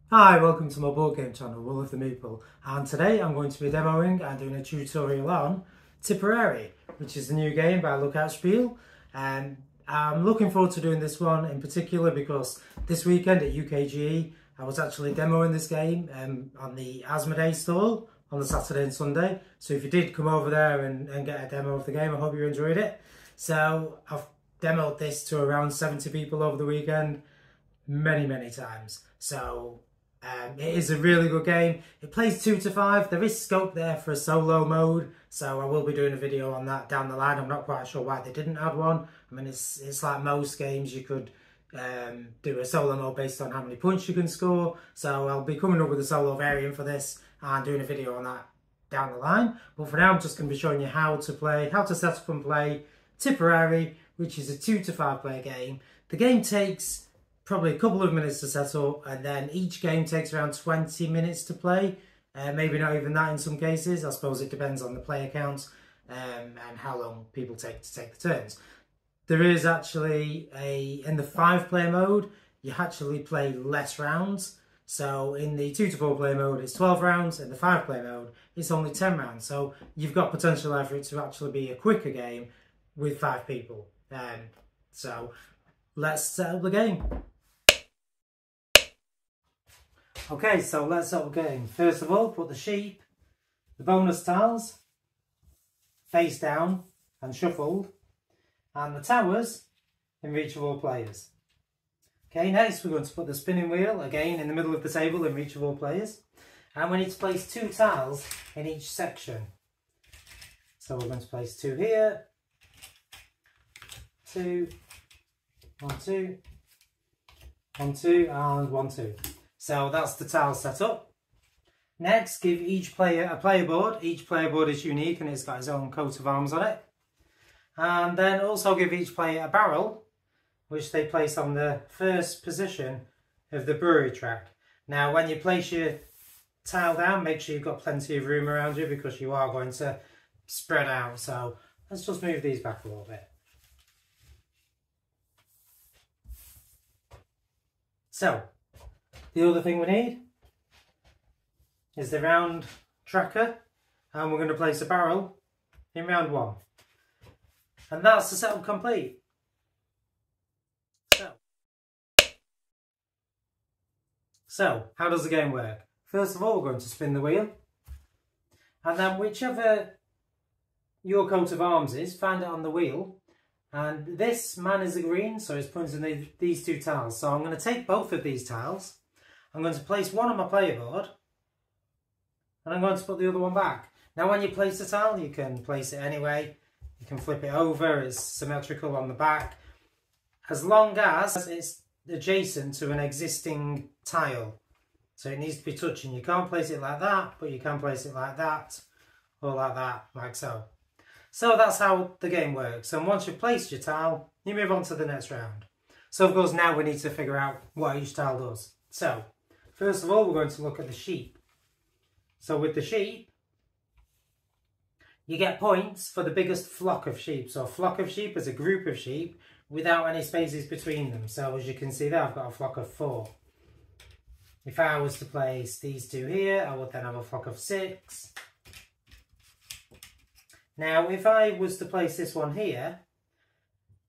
Hi, welcome to my board game channel, Will of the Meeple, and today I'm going to be demoing and doing a tutorial on Tipperary, which is the new game by Lookout Spiel, and I'm looking forward to doing this one in particular because this weekend at UKGE I was actually demoing this game on the Asmodee stall on the Saturday and Sunday, so if you did come over there and get a demo of the game, I hope you enjoyed it. So I've demoed this to around 70 people over the weekend, many times, so it is a really good game. It plays 2 to 5. There is scope there for a solo mode, so I will be doing a video on that down the line. I'm not quite sure why they didn't add one. I mean, it's like most games, you could do a solo mode based on how many points you can score. So I'll be coming up with a solo variant for this and doing a video on that down the line. But for now, I'm just going to be showing you how to set up and play Tipperary, which is a 2 to 5 player game. The game takes probably a couple of minutes to set up, and then each game takes around 20 minutes to play. Maybe not even that in some cases. I suppose it depends on the player count and how long people take to take the turns. There is actually in the 5-player mode, you actually play less rounds. So in the 2 to 4 player mode, it's 12 rounds. In the 5-player mode, it's only 10 rounds. So you've got potential there for it to actually be a quicker game with 5 people. So let's set up the game. Okay, so let's set up the game. First of all, put the sheep, the bonus tiles, face down and shuffled, and the towers in reach of all players. Okay, next we're going to put the spinning wheel, again in the middle of the table in reach of all players. And we need to place 2 tiles in each section. So we're going to place 2 here, 2, 1, 2, 1, 2, and 1, 2. So that's the tile set up. Next, give each player a player board. Each player board is unique and it's got its own coat of arms on it. And then also give each player a barrel, which they place on the first position of the brewery track. Now, when you place your tile down, make sure you've got plenty of room around you because you are going to spread out. So let's just move these back a little bit. So, the other thing we need is the round tracker, and we're going to place a barrel in round 1. And that's the setup complete. So, how does the game work? First of all, we're going to spin the wheel, and then whichever your coat of arms is, find it on the wheel. And this man is a green, so it's pointing these 2 tiles. So I'm going to take both of these tiles. I'm going to place one on my player board, and I'm going to put the other one back. Now when you place the tile, you can place it anyway. You can flip it over, it's symmetrical on the back, as long as it's adjacent to an existing tile. So it needs to be touching. You can't place it like that, but you can place it like that, or like that, like so. So that's how the game works. And once you've placed your tile, you move on to the next round. So of course now we need to figure out what each tile does. So first of all, we're going to look at the sheep. So with the sheep, you get points for the biggest flock of sheep. So a flock of sheep is a group of sheep without any spaces between them. So as you can see there, I've got a flock of 4. If I was to place these 2 here, I would then have a flock of 6. Now, if I was to place this one here,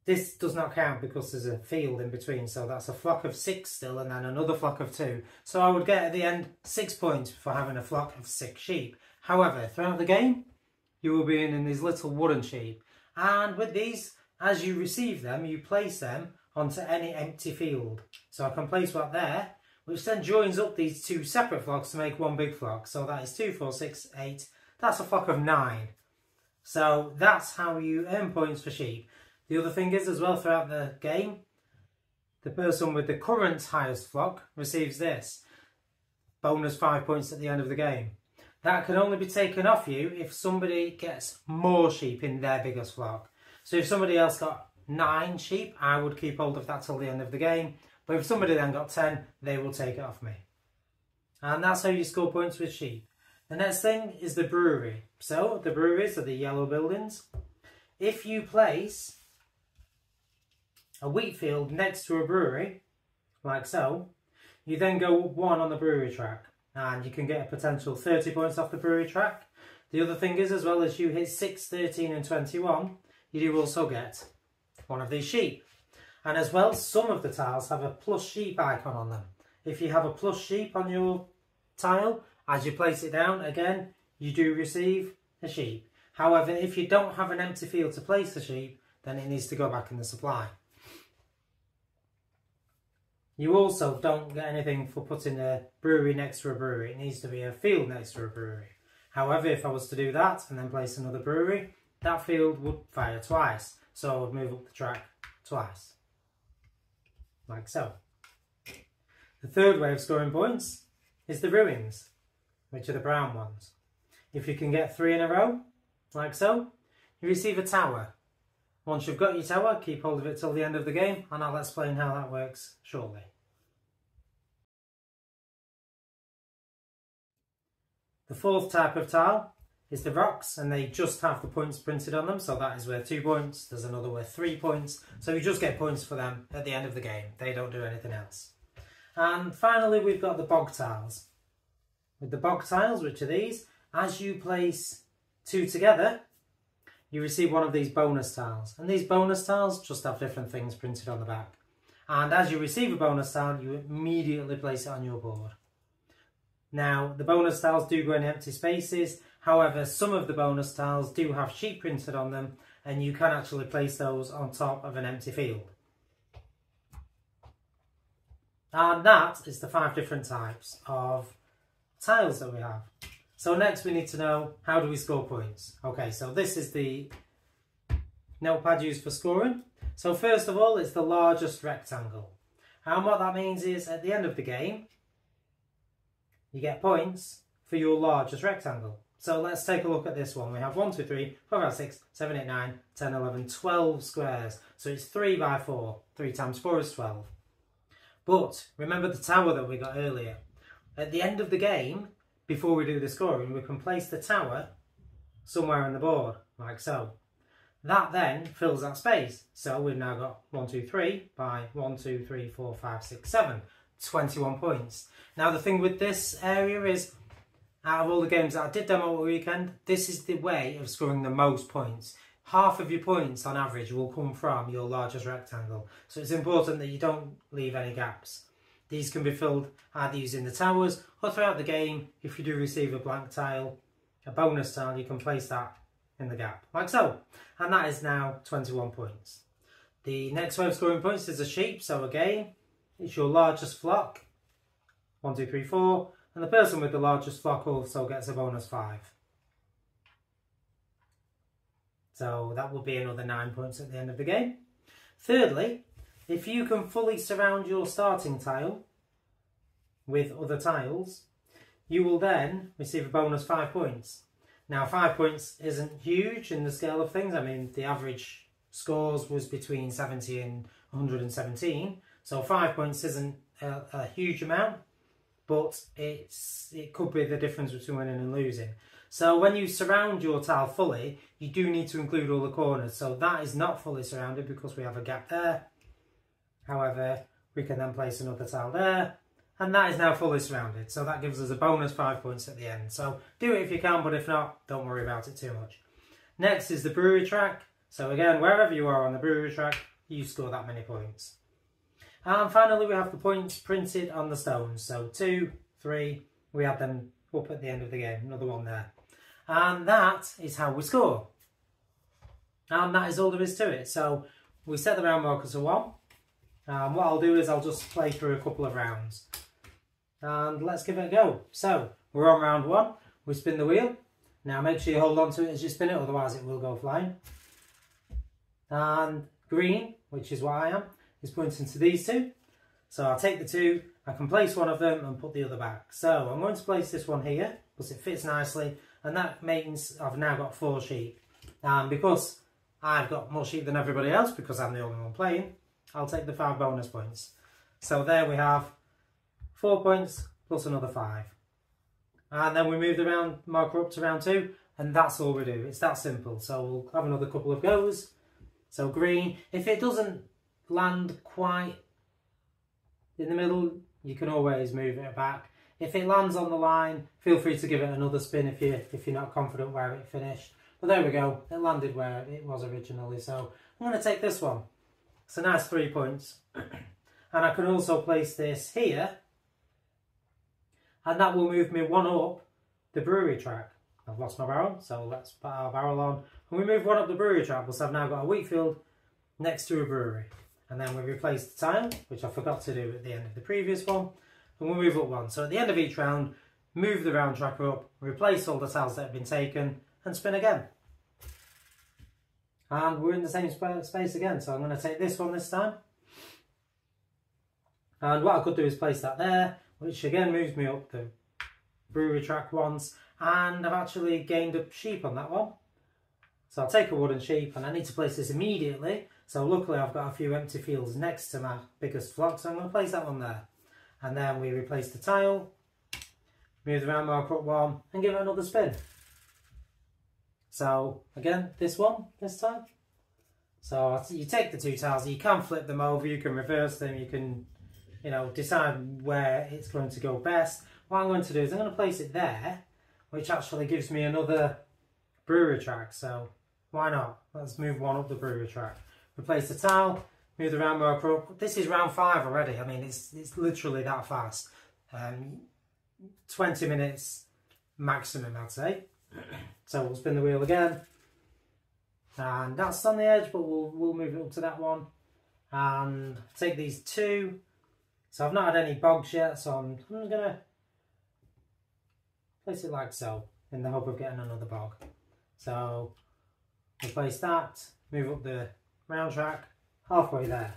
this does not count because there's a field in between, so that's a flock of 6 still, and then another flock of 2. So I would get at the end 6 points for having a flock of 6 sheep. However, throughout the game, you will be in these little wooden sheep. And with these, as you receive them, you place them onto any empty field. So I can place one there, which then joins up these 2 separate flocks to make one big flock. So that is 2, 4, 6, 8. That's a flock of 9. So that's how you earn points for sheep. The other thing is as well, throughout the game, the person with the current highest flock receives this. Bonus 5 points at the end of the game. That can only be taken off you if somebody gets more sheep in their biggest flock. So if somebody else got 9 sheep, I would keep hold of that till the end of the game. But if somebody then got 10, they will take it off me. And that's how you score points with sheep. The next thing is the brewery. So the breweries are the yellow buildings. If you place a wheat field next to a brewery, like so, You then go 1 on the brewery track, and you can get a potential 30 points off the brewery track. The other thing is, as well as you hit 6, 13 and 21, you do also get one of these sheep. And as well, some of the tiles have a plus sheep icon on them. If you have a plus sheep on your tile, as you place it down, again, you do receive a sheep. However, if you don't have an empty field to place the sheep, then it needs to go back in the supply. You also don't get anything for putting a brewery next to a brewery. It needs to be a field next to a brewery. However, if I was to do that and then place another brewery, that field would fire twice. So I would move up the track twice. Like so. The third way of scoring points is the ruins, which are the brown ones. If you can get 3 in a row, like so, you receive a tower. Once you've got your tower, keep hold of it till the end of the game, and I'll explain how that works shortly. The fourth type of tile is the rocks, and they just have the points printed on them, so that is worth 2 points. There's another worth 3 points, so you just get points for them at the end of the game. They don't do anything else. And finally, we've got the bog tiles. With the bog tiles, which are these, as you place 2 together, you receive one of these bonus tiles. And these bonus tiles just have different things printed on the back. And as you receive a bonus tile, you immediately place it on your board. Now, the bonus tiles do go in empty spaces. However, some of the bonus tiles do have sheep printed on them, and you can actually place those on top of an empty field. And that is the 5 different types of tiles that we have. So next we need to know, how do we score points? Okay, so this is the notepad used for scoring. So first of all, it's the largest rectangle. And what that means is, at the end of the game, you get points for your largest rectangle. So let's take a look at this one. We have 1, 2, 3, 4, 5, 6, 7, 8, 9, 10, 11, 12 squares. So it's 3 by 4. 3 times 4 is 12. But remember the tower that we got earlier. At the end of the game, before we do the scoring, we can place the tower somewhere on the board, like so. That then fills that space. So we've now got 1, 2, 3 by 1, 2, 3, 4, 5, 6, 7. 21 points. Now the thing with this area is, out of all the games that I did demo over the weekend, this is the way of scoring the most points. Half of your points on average will come from your largest rectangle. So it's important that you don't leave any gaps. These can be filled either using the towers or throughout the game. If you do receive a blank tile, a bonus tile, you can place that in the gap, like so. And that is now 21 points. The next way of scoring points is a sheep. So again, it's your largest flock. 1, 2, 3, 4. And the person with the largest flock also gets a bonus 5. So that will be another 9 points at the end of the game. Thirdly, if you can fully surround your starting tile with other tiles, you will then receive a bonus 5 points. Now 5 points isn't huge in the scale of things. I mean, the average scores was between 70 and 117. So 5 points isn't a huge amount, but it could be the difference between winning and losing. So when you surround your tile fully, you do need to include all the corners. So that is not fully surrounded because we have a gap there. However, we can then place another tile there, and that is now fully surrounded. So that gives us a bonus 5 points at the end. So do it if you can, but if not, don't worry about it too much. Next is the brewery track. So again, wherever you are on the brewery track, you score that many points. And finally, we have the points printed on the stones. So 2, 3, we have them up at the end of the game. Another one there. And that is how we score. And that is all there is to it. So we set the round markers to 1. What I'll do is I'll just play through a couple of rounds. And let's give it a go. So we're on round 1. We spin the wheel. Now make sure you hold on to it as you spin it, otherwise it will go flying. And green, which is what I am, is pointing to these 2. So I'll take the 2, I can place one of them and put the other back. So I'm going to place this one here because it fits nicely, and that means I've now got 4 sheep. And because I've got more sheep than everybody else, because I'm the only one playing, I'll take the 5 bonus points. So there we have 4 points plus another 5. And then we move the round marker up to round 2, and that's all we do. It's that simple. So we'll have another couple of goes. So green, if it doesn't land quite in the middle, you can always move it back. If it lands on the line, feel free to give it another spin if you're not confident where it finished. But there we go, it landed where it was originally. So I'm going to take this one. It's a nice 3 points. And I can also place this here, and that will move me one up the brewery track. I've lost my barrel, so let's put our barrel on. And we move one up the brewery track, because I've now got a wheat field next to a brewery. And then we replace the tile, which I forgot to do at the end of the previous one, and we'll move up one. So at the end of each round, move the round tracker up, replace all the tiles that have been taken, and spin again. And we're in the same space again, so I'm going to take this one this time. And what I could do is place that there, which again moves me up the brewery track once, and I've actually gained a sheep on that one. So I'll take a wooden sheep, and I need to place this immediately. So luckily I've got a few empty fields next to my biggest flock, so I'm going to place that one there. And then we replace the tile, move the round marker up one, and give it another spin. So again, this one, this time. So you take the 2 tiles, you can flip them over, you can reverse them, you can, you know, decide where it's going to go best. What I'm going to do is I'm going to place it there, which actually gives me another brewery track, so why not? Let's move one up the brewery track. Replace the tile, move the round marker up. This is round 5 already. I mean, it's literally that fast. 20 minutes maximum, I'd say. So we'll spin the wheel again. And that's on the edge, but we'll move it up to that one. And take these 2. So I've not had any bogs yet, so I'm going to place it like so, in the hope of getting another bog. So replace that, move up the round track, halfway there.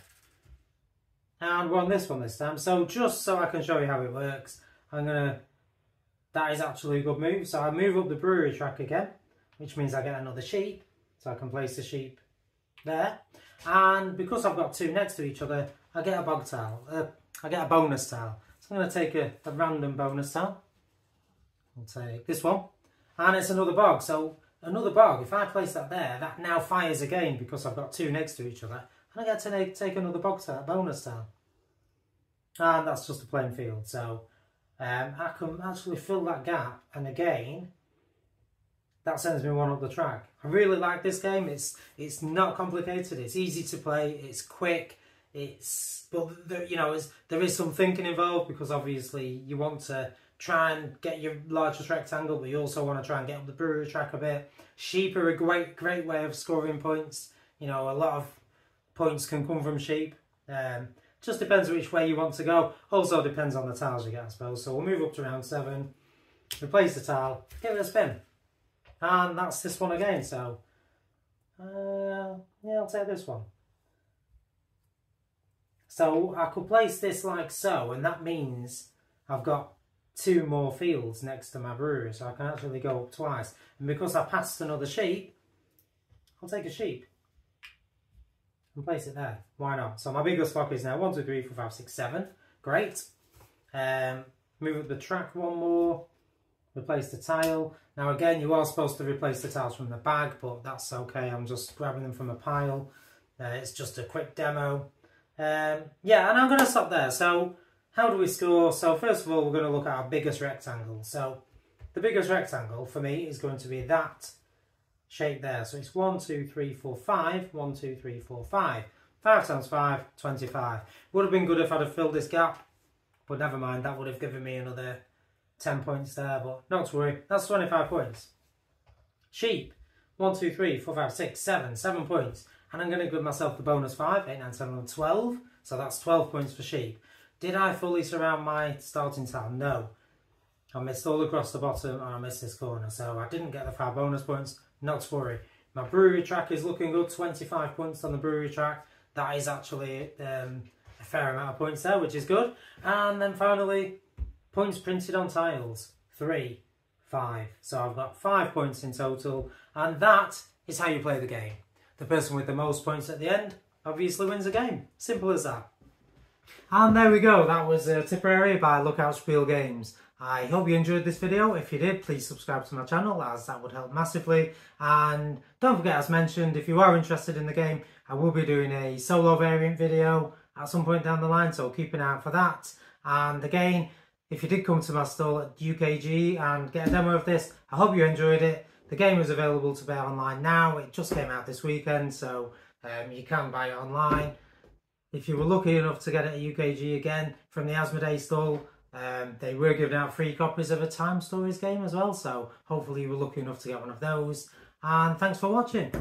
And we're on this one this time. So just so I can show you how it works, that is actually a good move. So I move up the brewery track again, which means I get another sheep. So I can place the sheep there. And because I've got 2 next to each other, I get a bog tile. I get a bonus tile. So I'm going to take a random bonus tile. I'll take this one. And it's another bog. So another bog, if I place that there, that now fires again because I've got 2 next to each other. And I get to take another bog tile, bonus tile. And that's just a plain field. So I can actually fill that gap. And again, that sends me one up the track. I really like this game. It's not complicated. It's easy to play. It's quick. But there is some thinking involved, because obviously you want to try and get your largest rectangle, but you also want to try and get up the brewery track a bit. Sheep are a great way of scoring points. You know, a lot of points can come from sheep. Just depends which way you want to go. Also depends on the tiles you get, I suppose. So we'll move up to round 7, replace the tile, give it a spin. And that's this one again, so yeah, I'll take this one. So I could place this like so, and that means I've got 2 more fields next to my brewery, so I can actually go up twice. And because I passed another sheep, I'll take a sheep and place it there. Why not? So my biggest flock is now 1, 2, 3, 4, 5, 6, 7. Great. Move up the track one more. Replace the tile. Now again, you are supposed to replace the tiles from the bag, but that's okay. I'm just grabbing them from a pile. It's just a quick demo. Yeah, and I'm going to stop there. So how do we score? So first of all, we're going to look at our biggest rectangle. So the biggest rectangle for me is going to be that shape there. So it's 1, 2, 3, 4, 5. 1, 2, 3, 4, 5. 5 times 5, 25. Would have been good if I'd have filled this gap, but never mind. That would have given me another 10 points there, but not to worry. That's 25 points. Sheep. 1, 2, 3, 4, 5, 6, 7. 7 points. And I'm going to give myself the bonus 5. 8, 9, 10, 11, 12. So that's 12 points for sheep. Did I fully surround my starting tile? No. I missed all across the bottom and I missed this corner. So I didn't get the 5 bonus points. Not to worry. My brewery track is looking good. 25 points on the brewery track. That is actually a fair amount of points there, which is good. And then finally, points printed on tiles. 3, 5. So I've got 5 points in total. And that is how you play the game. The person with the most points at the end obviously wins the game. Simple as that. And there we go. That was Tipperary by Lookout Spiel Games. I hope you enjoyed this video. If you did, please subscribe to my channel, as that would help massively. And don't forget, as mentioned, if you are interested in the game, I will be doing a solo variant video at some point down the line, so keep an eye out for that. And again, if you did come to my stall at UKGE and get a demo of this, I hope you enjoyed it. The game is available to buy online now. It just came out this weekend, so you can buy it online. If you were lucky enough to get it at UKGE again from the Asmodee stall, they were giving out free copies of a Time Stories game as well, so hopefully you were lucky enough to get one of those. And thanks for watching.